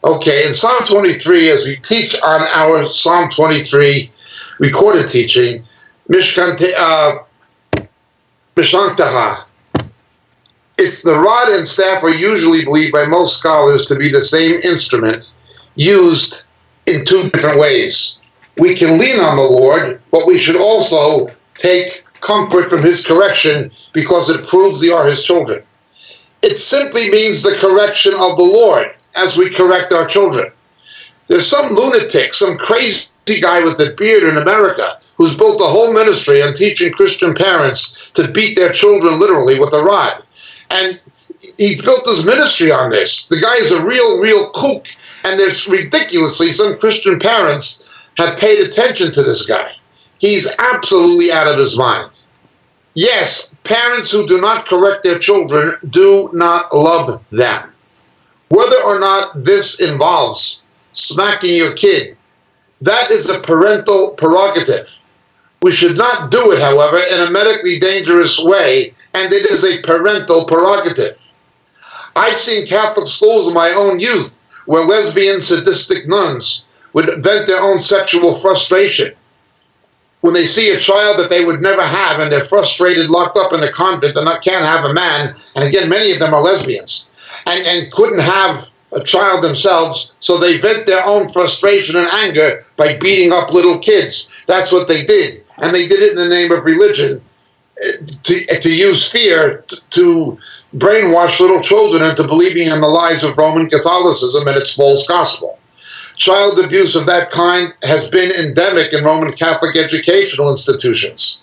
Okay, in Psalm 23, as we teach on our Psalm 23 recorded teaching, Mishkantaha, it's the rod and staff are usually believed by most scholars to be the same instrument used in two different ways. We can lean on the Lord, but we should also take comfort from his correction because it proves we are his children. It simply means the correction of the Lord as we correct our children. There's some lunatic, some crazy guy with a beard in America who's built a whole ministry on teaching Christian parents to beat their children literally with a rod. And he's built his ministry on this. The guy is a real kook. And there's ridiculously some Christian parents have paid attention to this guy. He's absolutely out of his mind. Yes, parents who do not correct their children do not love them. Whether or not this involves smacking your kid, that is a parental prerogative. We should not do it, however, in a medically dangerous way, and it is a parental prerogative. I've seen Catholic schools in my own youth where lesbian sadistic nuns would vent their own sexual frustration when they see a child that they would never have and they're frustrated, locked up in a convent and can't have a man, and again, many of them are lesbians, and couldn't have a child themselves, so they vent their own frustration and anger by beating up little kids. That's what they did, and they did it in the name of religion, to use fear to brainwash little children into believing in the lies of Roman Catholicism and its false gospel. Child abuse of that kind has been endemic in Roman Catholic educational institutions.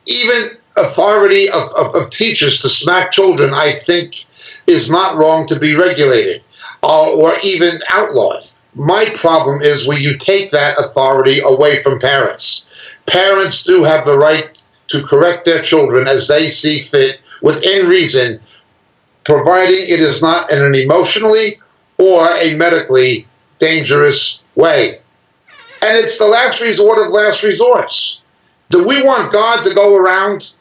Even authority of teachers to smack children, I think, is not wrong to be regulated or even outlawed. My problem is when you take that authority away from parents. Parents do have the right to correct their children as they see fit within reason, providing it is not in an emotionally or a medically dangerous way. And it's the last resort of last resorts. Do we want God to go around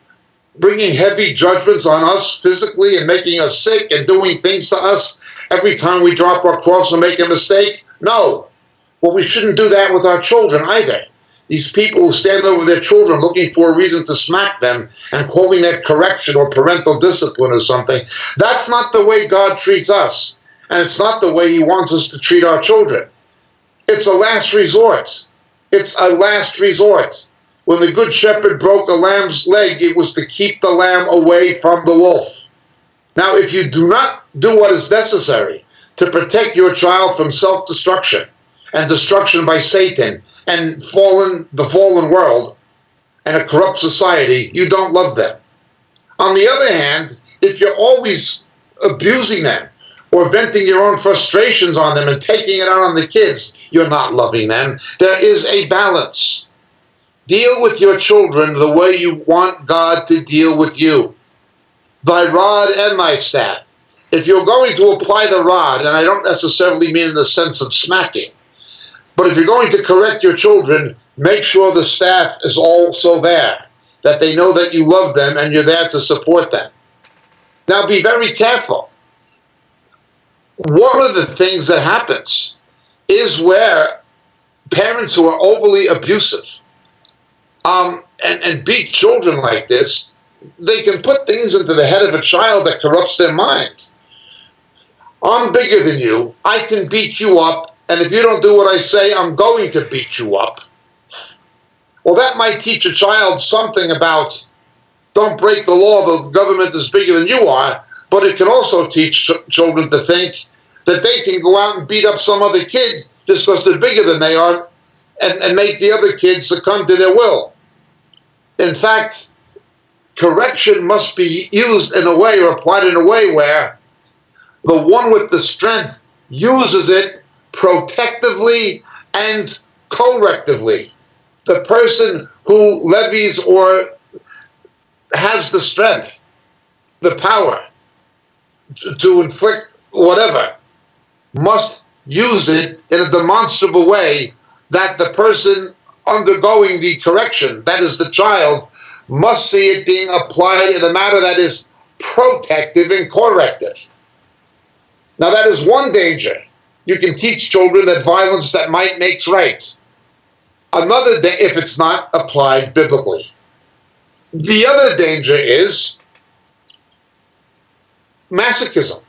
bringing heavy judgments on us physically and making us sick and doing things to us every time we drop our cross and make a mistake? No. Well, we shouldn't do that with our children either. These people who stand over their children looking for a reason to smack them and calling that correction or parental discipline or something, that's not the way God treats us. And it's not the way he wants us to treat our children. It's a last resort. It's a last resort. When the good shepherd broke a lamb's leg, it was to keep the lamb away from the wolf. Now, if you do not do what is necessary to protect your child from self-destruction and destruction by Satan and the fallen world and a corrupt society, you don't love them. On the other hand, if you're always abusing them or venting your own frustrations on them and taking it out on the kids, you're not loving them. There is a balance. Deal with your children the way you want God to deal with you. Thy rod and thy staff. If you're going to apply the rod, and I don't necessarily mean in the sense of smacking, but if you're going to correct your children, make sure the staff is also there, that they know that you love them and you're there to support them. Now be very careful. One of the things that happens is where parents who are overly abusive and beat children like this, they can put things into the head of a child that corrupts their mind. I'm bigger than you. I can beat you up, and if you don't do what I say, I'm going to beat you up. Well, that might teach a child something about don't break the law, the government is bigger than you are, but it can also teach children to think that they can go out and beat up some other kid just because they're bigger than they are and make the other kids succumb to their will. In fact, correction must be used in a way or applied in a way where the one with the strength uses it protectively and correctively. The person who levies or has the strength, the power to inflict whatever, must use it in a demonstrable way that the person undergoing the correction, that is the child, must see it being applied in a manner that is protective and corrective. Now that is one danger. You can teach children that violence that might makes right. Another if it's not applied biblically. The other danger is masochism,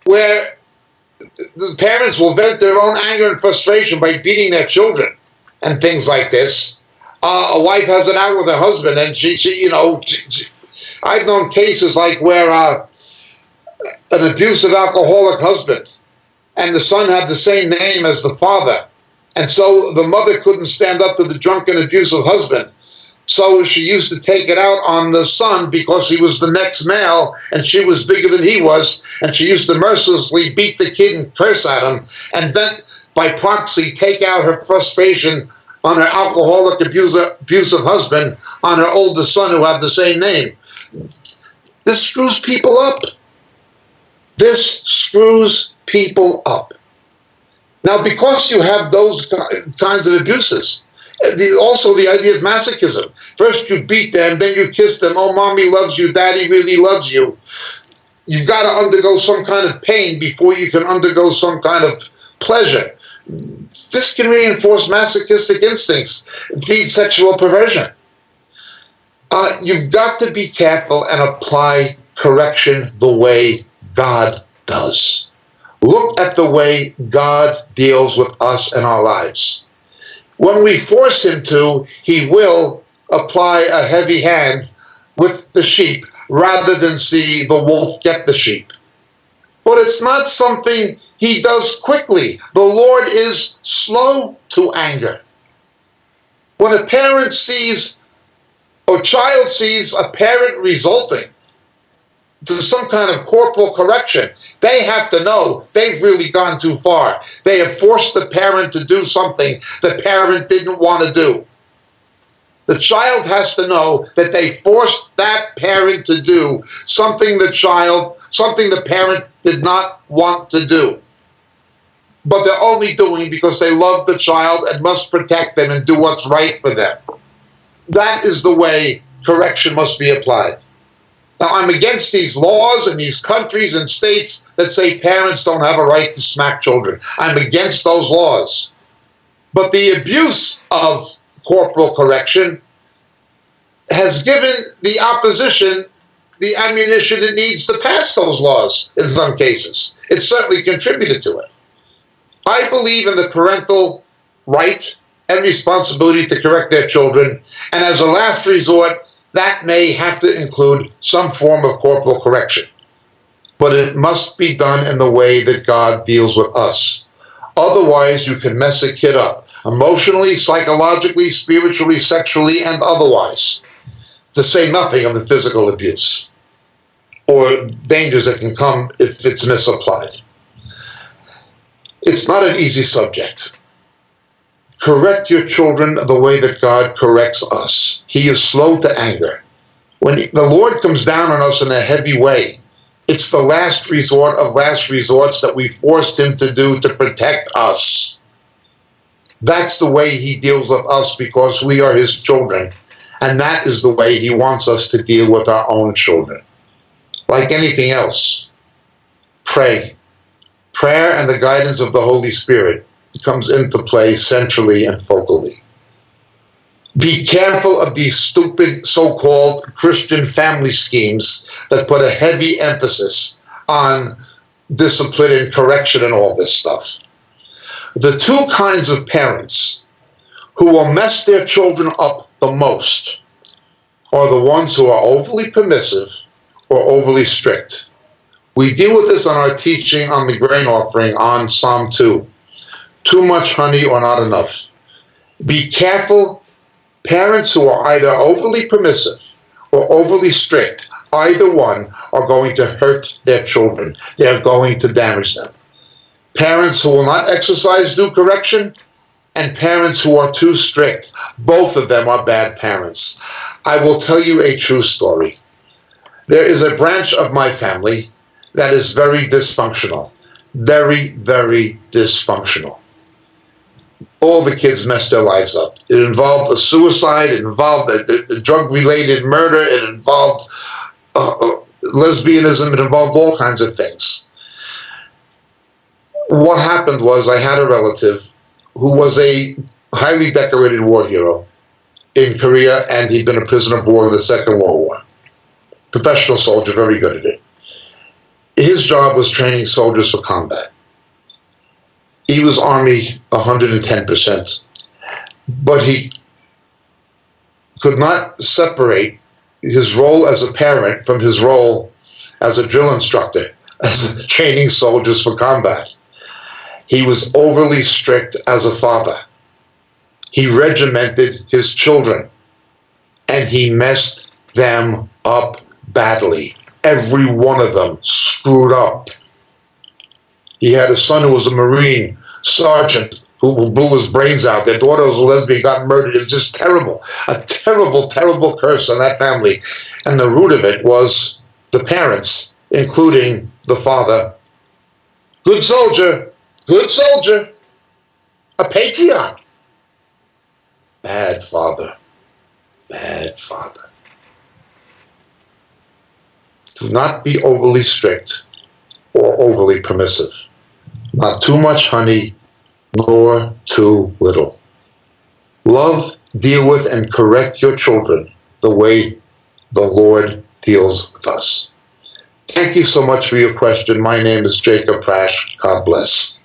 where the parents will vent their own anger and frustration by beating their children and things like this. A wife has it out with her husband, and I've known cases like where an abusive alcoholic husband and the son had the same name as the father, and so the mother couldn't stand up to the drunken abusive husband. So she used to take it out on the son because he was the next male and she was bigger than he was, and she used to mercilessly beat the kid and curse at him, and then by proxy take out her frustration on her alcoholic abusive husband on her oldest son who had the same name. This screws people up. This screws people up. Now, because you have those kinds of abuses, also the idea of masochism. First you beat them, then you kiss them. Oh, mommy loves you, daddy really loves you. You've got to undergo some kind of pain before you can undergo some kind of pleasure. This can reinforce masochistic instincts, feed sexual perversion. You've got to be careful and apply correction the way God does. Look at the way God deals with us in our lives. When we force him to, he will apply a heavy hand with the sheep rather than see the wolf get the sheep. But it's not something he does quickly. The Lord is slow to anger. When a parent sees, or child sees a parent resulting to some kind of corporal correction, they have to know they've really gone too far. They have forced the parent to do something the parent didn't want to do. The child has to know that they forced that parent to do something the parent did not want to do. But they're only doing because they love the child and must protect them and do what's right for them. That is the way correction must be applied. Now, I'm against these laws in these countries and states that say parents don't have a right to smack children. I'm against those laws. But the abuse of corporal correction has given the opposition the ammunition it needs to pass those laws in some cases. It certainly contributed to it. I believe in the parental right and responsibility to correct their children, and as a last resort, that may have to include some form of corporal correction. But it must be done in the way that God deals with us. Otherwise, you can mess a kid up, emotionally, psychologically, spiritually, sexually, and otherwise, to say nothing of the physical abuse or dangers that can come if it's misapplied. It's not an easy subject. Correct your children the way that God corrects us. He is slow to anger. When the Lord comes down on us in a heavy way, it's the last resort of last resorts that we forced him to do to protect us. That's the way he deals with us because we are his children. And that is the way he wants us to deal with our own children. Like anything else, pray. Prayer and the guidance of the Holy Spirit comes into play centrally and focally. Be careful of these stupid so-called Christian family schemes that put a heavy emphasis on discipline and correction and all this stuff. The two kinds of parents who will mess their children up the most are the ones who are overly permissive or overly strict. We deal with this on our teaching on the grain offering on Psalm 2. Too much honey or not enough. Be careful. Parents who are either overly permissive or overly strict, either one, are going to hurt their children. They're going to damage them. Parents who will not exercise due correction and parents who are too strict, both of them are bad parents. I will tell you a true story. There is a branch of my family that is very dysfunctional. Very, very dysfunctional. All the kids messed their lives up. It involved a suicide, it involved a drug-related murder, it involved lesbianism, it involved all kinds of things. what happened was I had a relative who was a highly decorated war hero in Korea, and he'd been a prisoner of war in the Second World War. Professional soldier, very good at it. His job was training soldiers for combat. He was Army 110%, but he could not separate his role as a parent from his role as a drill instructor, as training soldiers for combat. He was overly strict as a father. He regimented his children, and he messed them up badly. Every one of them screwed up. He had a son who was a Marine sergeant who blew his brains out. Their daughter was a lesbian, got murdered. It was just terrible. A terrible, terrible curse on that family. And the root of it was the parents, including the father. Good soldier, a patriot. Bad father, bad father. Do not be overly strict or overly permissive. Not too much honey, nor too little. Love, deal with, and correct your children the way the Lord deals with us. Thank you so much for your question. My name is Jacob Prasch. God bless.